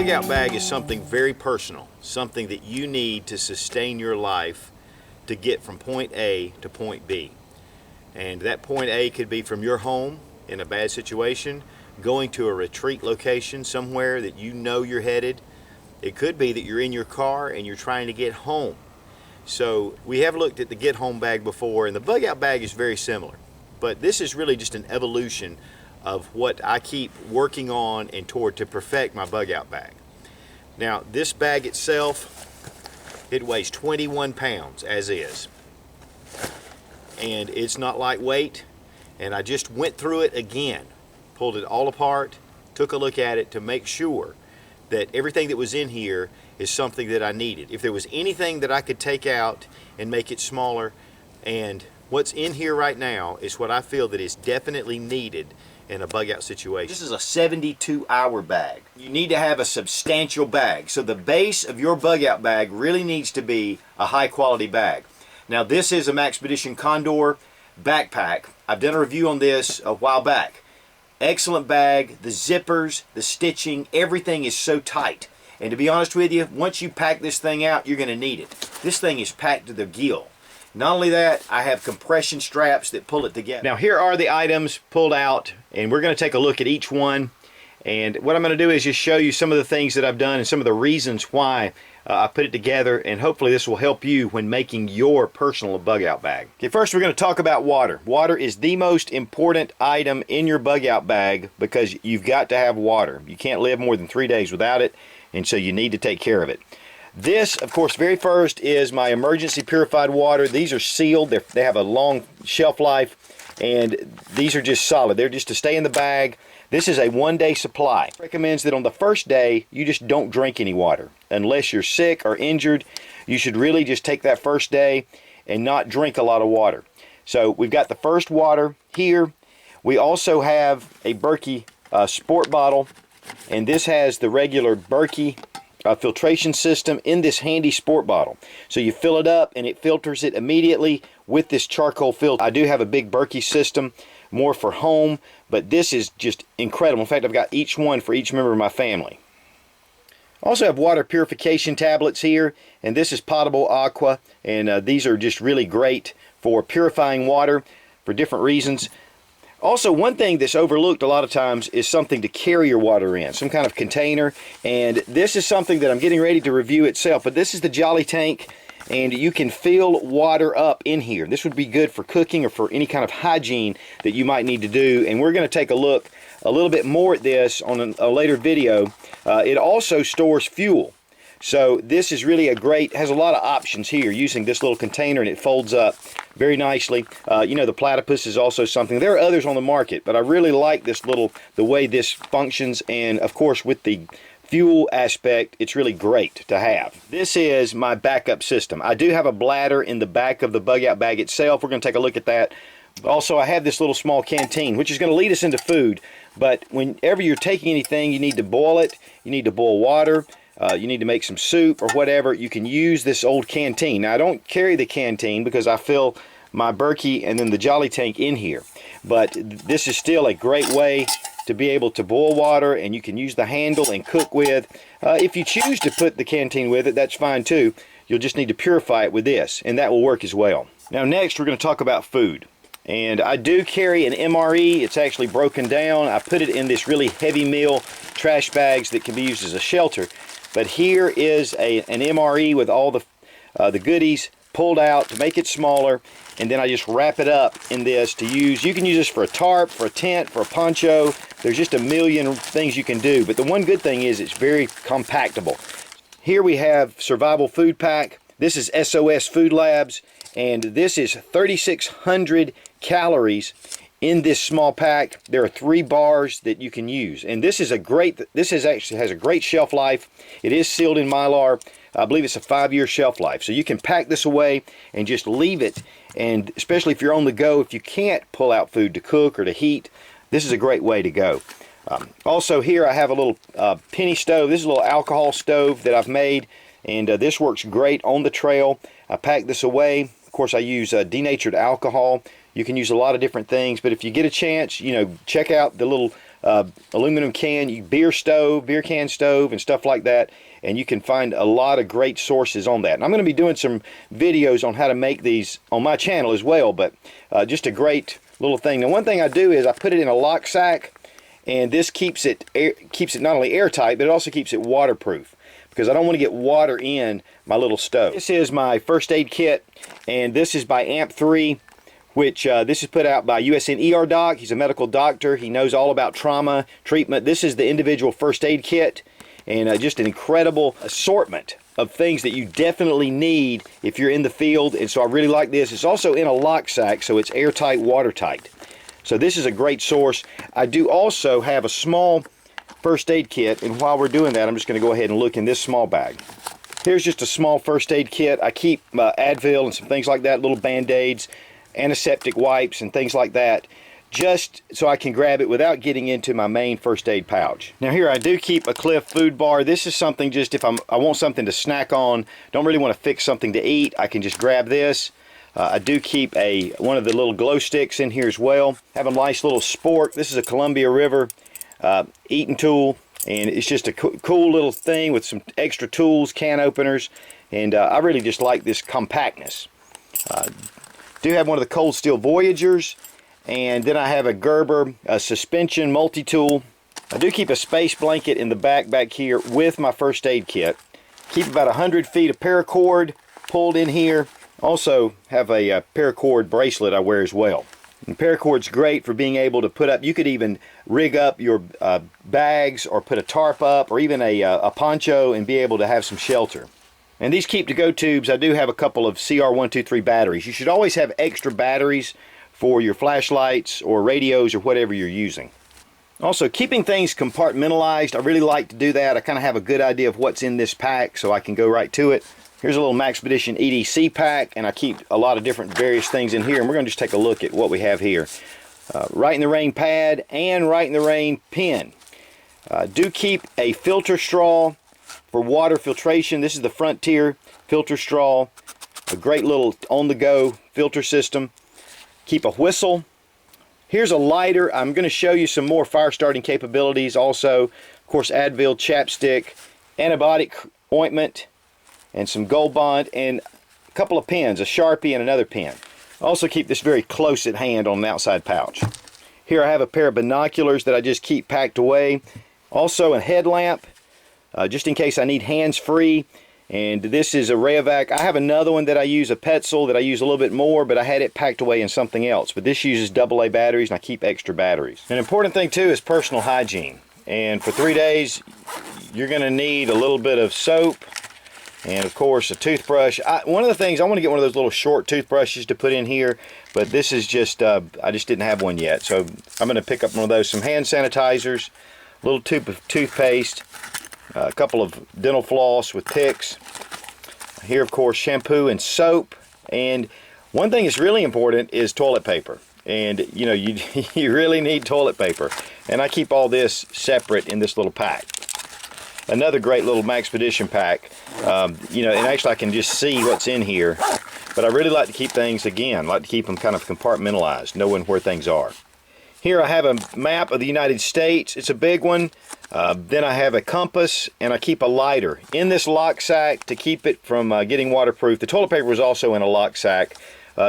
bug out bag is something very personal, something that you need to sustain your life to get from point A to point B. And that point A could be from your home in a bad situation, going to a retreat location somewhere that you know you're headed. It could be that you're in your car and you're trying to get home. So we have looked at the get home bag before, and the bug out bag is very similar. But this is really just an evolution of what I keep working on and toward to perfect my bug out bag. Now this bag itself, it weighs 21 pounds as is. And it's not lightweight, and I just went through it again, pulled it all apart, took a look at it to make sure that everything that was in here is something that I needed. If there was anything that I could take out and make it smaller, and what's in here right now is what I feel that is definitely needed in a bug out situation. This is a 72-hour bag. You need to have a substantial bag. So the base of your bug out bag really needs to be a high quality bag. Now this is a Maxpedition Condor backpack. I've done a review on this a while back. Excellent bag, the zippers, the stitching, everything is so tight. And to be honest with you, once you pack this thing out, you're going to need it. This thing is packed to the gill. Not only that, I have compression straps that pull it together. Now here are the items pulled out, and we're going to take a look at each one. And what I'm going to do is just show you some of the things that I've done and some of the reasons why I put it together, and hopefully this will help you when making your personal bug out bag. Okay, first we're going to talk about water. Water is the most important item in your bug out bag because you've got to have water. You can't live more than 3 days without it, and so you need to take care of it. This, of course, very first is my emergency purified water. These are sealed. They have a long shelf life, and these are just solid. They're just to stay in the bag. This is a one-day supply. It recommends that on the first day, you just don't drink any water. Unless you're sick or injured, you should really just take that first day and not drink a lot of water. So we've got the first water here. We also have a Berkey Sport bottle, and this has the regular Berkey filtration system in this handy sport bottle. So you fill it up and it filters it immediately with this charcoal filter. I do have a big Berkey system, more for home, but this is just incredible. In fact, I've got each one for each member of my family. I also have water purification tablets here, and this is potable aqua, and these are just really great for purifying water for different reasons. Also, one thing that's overlooked a lot of times is something to carry your water in, some kind of container, and this is something that I'm getting ready to review itself, but this is the Jolly Tank, and you can fill water up in here. This would be good for cooking or for any kind of hygiene that you might need to do, and we're going to take a look a little bit more at this on a later video. It also stores fuel. So this is really has a lot of options here using this little container, and it folds up very nicely. You know, the platypus is also something. There are others on the market, but I really like the way this functions, and of course with the fuel aspect, it's really great to have. This is my backup system. I do have a bladder in the back of the bug out bag itself. We're going to take a look at that. Also, I have this little small canteen, which is going to lead us into food, but whenever you're taking anything, you need to boil it, you need to boil water, you need to make some soup or whatever. You can use this old canteen. Now, I don't carry the canteen because I fill my Berkey and then the Jolly Tank in here, but this is still a great way to be able to boil water, and you can use the handle and cook with. If you choose to put the canteen with it, that's fine too. You'll just need to purify it with this, and that will work as well. Now next, we're going to talk about food. And I do carry an MRE. It's actually broken down. I put it in this really heavy meal trash bags that can be used as a shelter. But here is an MRE with all the goodies pulled out to make it smaller, and then I just wrap it up in this to use. You can use this for a tarp, for a tent, for a poncho. There's just a million things you can do, but the one good thing is it's very compactable. Here we have Survival Food Pack. This is S.O.S. Food Labs, and this is 3,600 calories in this small pack. There are 3 bars that you can use, and this actually has a great shelf life. It is sealed in Mylar. I believe it's a 5-year shelf life, so you can pack this away and just leave it. And especially if you're on the go, if you can't pull out food to cook or to heat, this is a great way to go. Also here I have a little penny stove. This is a little alcohol stove that I've made, and this works great on the trail. I pack this away. Of course, I use denatured alcohol. You can use a lot of different things, but if you get a chance, you know, check out the little aluminum can, beer can stove, and stuff like that. And you can find a lot of great sources on that. And I'm going to be doing some videos on how to make these on my channel as well, but just a great little thing. Now, one thing I do is I put it in a Lok-Sac, and this keeps it not only airtight, but it also keeps it waterproof, because I don't want to get water in my little stove. This is my first aid kit, and this is by AMP3, which this is put out by USN ER Doc. He's a medical doctor. He knows all about trauma treatment. This is the individual first aid kit, and just an incredible assortment of things that you definitely need if you're in the field. And so I really like this. It's also in a Lok-Sac, so it's airtight, watertight. So this is a great source. I do also have a small first aid kit, and while we're doing that, I'm just going to go ahead and look in this small bag. Here's just a small first aid kit. I keep Advil and some things like that, little Band-Aids, antiseptic wipes and things like that, just so I can grab it without getting into my main first aid pouch. Now here I do keep a Cliff food bar. This is something just if I want something to snack on, don't really want to fix something to eat, I can just grab this. I do keep one of the little glow sticks in here as well. Have a nice little Spork. This is a Columbia River eating tool, and it's just a cool little thing with some extra tools, can openers, and I really just like this compactness. Do have one of the cold steel Voyagers, and then I have a Gerber suspension multi-tool. I do keep a space blanket in the back here with my first aid kit. Keep about 100 feet of paracord pulled in here. Also have a paracord bracelet I wear as well. And paracord's great for being able to put up, you could even rig up your bags or put a tarp up or even a poncho and be able to have some shelter. And these keep-to-go tubes, I do have a couple of CR123 batteries. You should always have extra batteries for your flashlights or radios or whatever you're using. Also, keeping things compartmentalized, I really like to do that. I kind of have a good idea of what's in this pack, so I can go right to it. Here's a little Maxpedition EDC pack, and I keep a lot of different various things in here, and we're going to just take a look at what we have here. Rite in the Rain pad and Rite in the Rain pen. Do keep a filter straw for water filtration. This is the Frontier filter straw, a great little on-the-go filter system. Keep a whistle. Here's a lighter. I'm going to show you some more fire starting capabilities also. Of course, Advil, chapstick, antibiotic ointment, and some Gold Bond, and a couple of pens, a Sharpie and another pen. Also keep this very close at hand on the outside pouch. Here I have a pair of binoculars that I just keep packed away. Also a headlamp, just in case I need hands-free. And this is a Rayovac. I have another one that I use, a Petzl, that I use a little bit more, but I had it packed away in something else. But this uses AA batteries, and I keep extra batteries. An important thing too is personal hygiene. And for 3 days, you're going to need a little bit of soap, and of course a toothbrush. One of the things, I want to get one of those little short toothbrushes to put in here, but this is just, I just didn't have one yet. So I'm going to pick up one of those. Some hand sanitizers, a little tube of toothpaste, a couple of dental floss with picks. Here, of course, shampoo and soap. And one thing that's really important is toilet paper. And you know, you really need toilet paper. And I keep all this separate in this little pack. Another great little Maxpedition pack. You know, and actually I can just see what's in here. But I really like to keep things, again, like to keep them kind of compartmentalized, knowing where things are. Here I have a map of the United States. It's a big one. Then I have a compass, and I keep a lighter in this Lok-Sac to keep it from getting waterproof. The toilet paper was also in a Lok-Sac.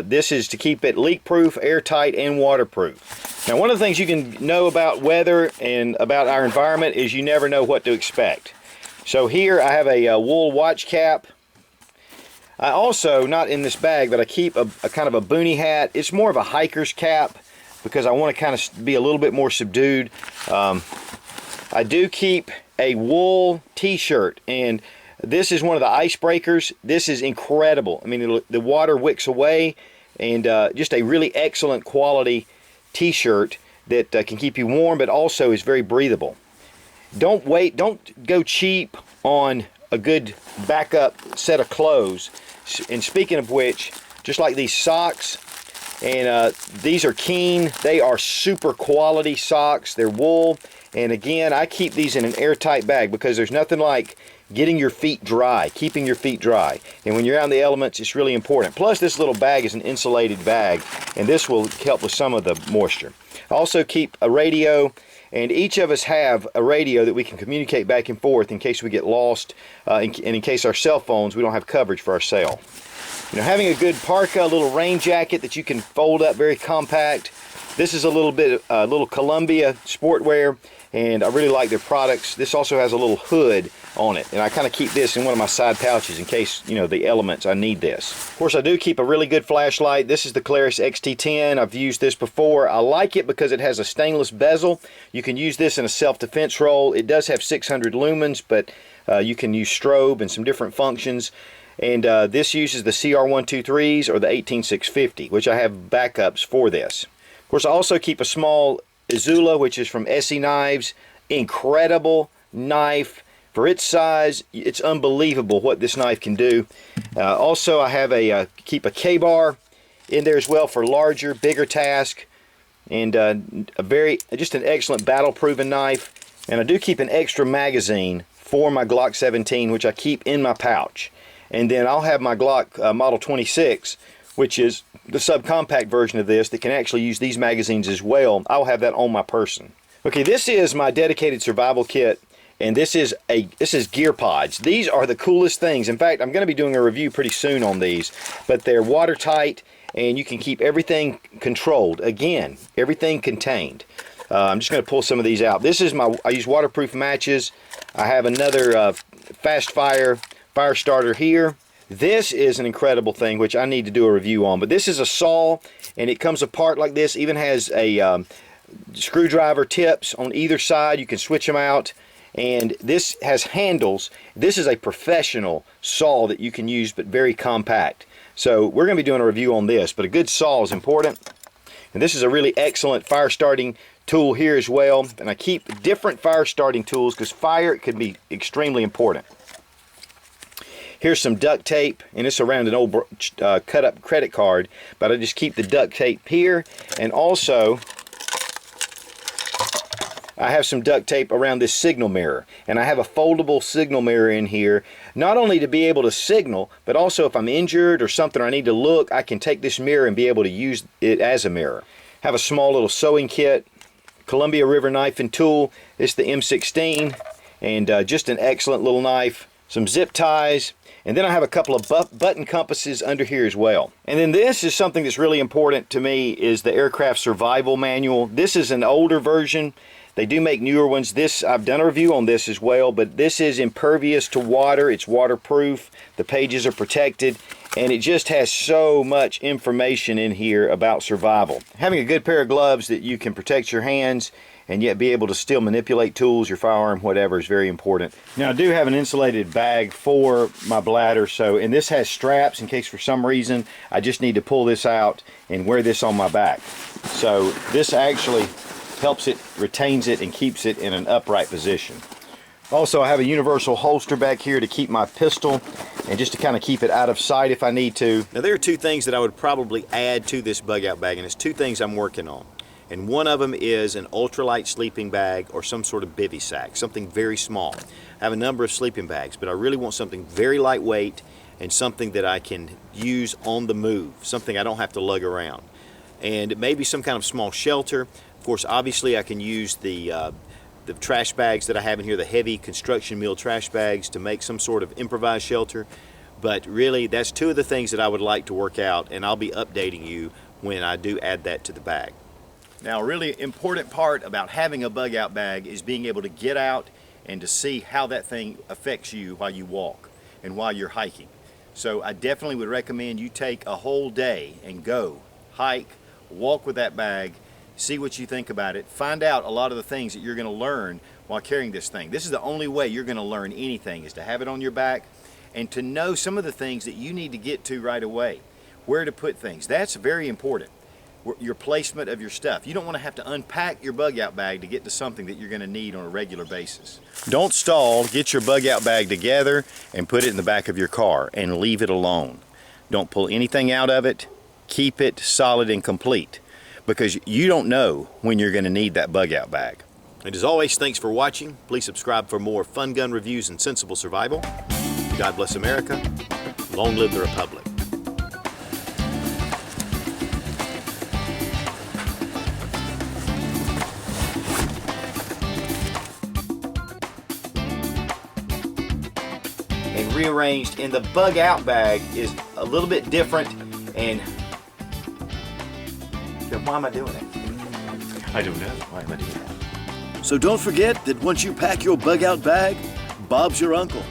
This is to keep it leak-proof, airtight, and waterproof. Now, one of the things you can know about weather and about our environment is you never know what to expect. So here I have a wool watch cap. I also, not in this bag, but I keep a kind of a boonie hat. It's more of a hiker's cap because I want to kind of be a little bit more subdued. I do keep a wool t-shirt, and this is one of the icebreakers. This is incredible. I mean, the water wicks away, and just a really excellent quality t-shirt that can keep you warm, but also is very breathable. Don't go cheap on a good backup set of clothes. And speaking of which, just like these socks, and these are Keen. They are super quality socks. They're wool. And again, I keep these in an airtight bag because there's nothing like getting your feet dry, keeping your feet dry. And when you're out in the elements, it's really important. Plus, this little bag is an insulated bag, and this will help with some of the moisture. I also keep a radio, and each of us have a radio that we can communicate back and forth in case we get lost, and in case our cell phones, we don't have coverage for our cell. You know, having a good parka, a little rain jacket that you can fold up, very compact. This is a little bit, little Columbia sportwear, and I really like their products. This also has a little hood on it, and I kind of keep this in one of my side pouches in case, you know, the elements, I need this. Of course, I do keep a really good flashlight. This is the Claris XT10. I've used this before. I like it because it has a stainless bezel. You can use this in a self-defense role. It does have 600 lumens, but you can use strobe and some different functions. And this uses the CR123s or the 18650, which I have backups for this. Of course, I also keep a small Izula, which is from SE Knives. Incredible knife. For its size, it's unbelievable what this knife can do. Also, I have keep a K-bar in there as well for larger, bigger task. And just an excellent battle-proven knife. And I do keep an extra magazine for my Glock 17, which I keep in my pouch. And then I'll have my Glock Model 26, which is the subcompact version of this that can actually use these magazines as well. I'll have that on my person. Okay, this is my dedicated survival kit, and this is gear pods. These are the coolest things. In fact, I'm going to be doing a review pretty soon on these, but they're watertight and you can keep everything controlled. Again, everything contained. I'm just going to pull some of these out. This is I use waterproof matches. I have another fast fire starter here. This is an incredible thing, which I need to do a review on, but this is a saw, and it comes apart like this. Even has a screwdriver tips on either side. You can switch them out, and this has handles. This is a professional saw that you can use, but very compact. So we're going to be doing a review on this, but a good saw is important. And this is a really excellent fire starting tool here as well, and I keep different fire starting tools because fire can be extremely important. Here's some duct tape, and it's around an old cut up credit card, but I just keep the duct tape here, and also I have some duct tape around this signal mirror, and I have a foldable signal mirror in here, not only to be able to signal, but also if I'm injured or something or I need to look, I can take this mirror and be able to use it as a mirror. Have a small little sewing kit, Columbia River knife and tool. It's the M16, and just an excellent little knife. Some zip ties. And then I have a couple of button compasses under here as well. And then this is something that's really important to me, is the Aircraft Survival Manual. This is an older version. They do make newer ones. I've done a review on this as well, but this is impervious to water. It's waterproof. The pages are protected, and it just has so much information in here about survival. Having a good pair of gloves that you can protect your hands and yet be able to still manipulate tools, your firearm, whatever, is very important. Now, I do have an insulated bag for my bladder, and this has straps in case for some reason I just need to pull this out and wear this on my back. So this actually helps it, retains it, and keeps it in an upright position. Also, I have a universal holster back here to keep my pistol and just to kind of keep it out of sight if I need to. Now, there are two things that I would probably add to this bug out bag, and it's two things I'm working on. And one of them is an ultralight sleeping bag or some sort of bivy sack, something very small. I have a number of sleeping bags, but I really want something very lightweight and something that I can use on the move, something I don't have to lug around. And maybe some kind of small shelter. Of course, obviously I can use the trash bags that I have in here, the heavy construction mill trash bags, to make some sort of improvised shelter. But really, that's two of the things that I would like to work out, and I'll be updating you when I do add that to the bag. Now, a really important part about having a bug out bag is being able to get out and to see how that thing affects you while you walk and while you're hiking. So I definitely would recommend you take a whole day and go hike, walk with that bag, see what you think about it, find out a lot of the things that you're going to learn while carrying this thing. This is the only way you're going to learn anything, is to have it on your back and to know some of the things that you need to get to right away, where to put things. That's very important. Your placement of your stuff. You don't want to have to unpack your bug out bag to get to something that you're going to need on a regular basis. Don't stall. Get your bug out bag together and put it in the back of your car and leave it alone. Don't pull anything out of it. Keep it solid and complete, because you don't know when you're going to need that bug out bag. And as always, thanks for watching. Please subscribe for more fun gun reviews and sensible survival. God bless America. Long live the Republic. rearranged. In the bug out bag is a little bit different, and why am I doing it? I don't know. Why am I doing that? So don't forget that once you pack your bug out bag, Bob's your uncle.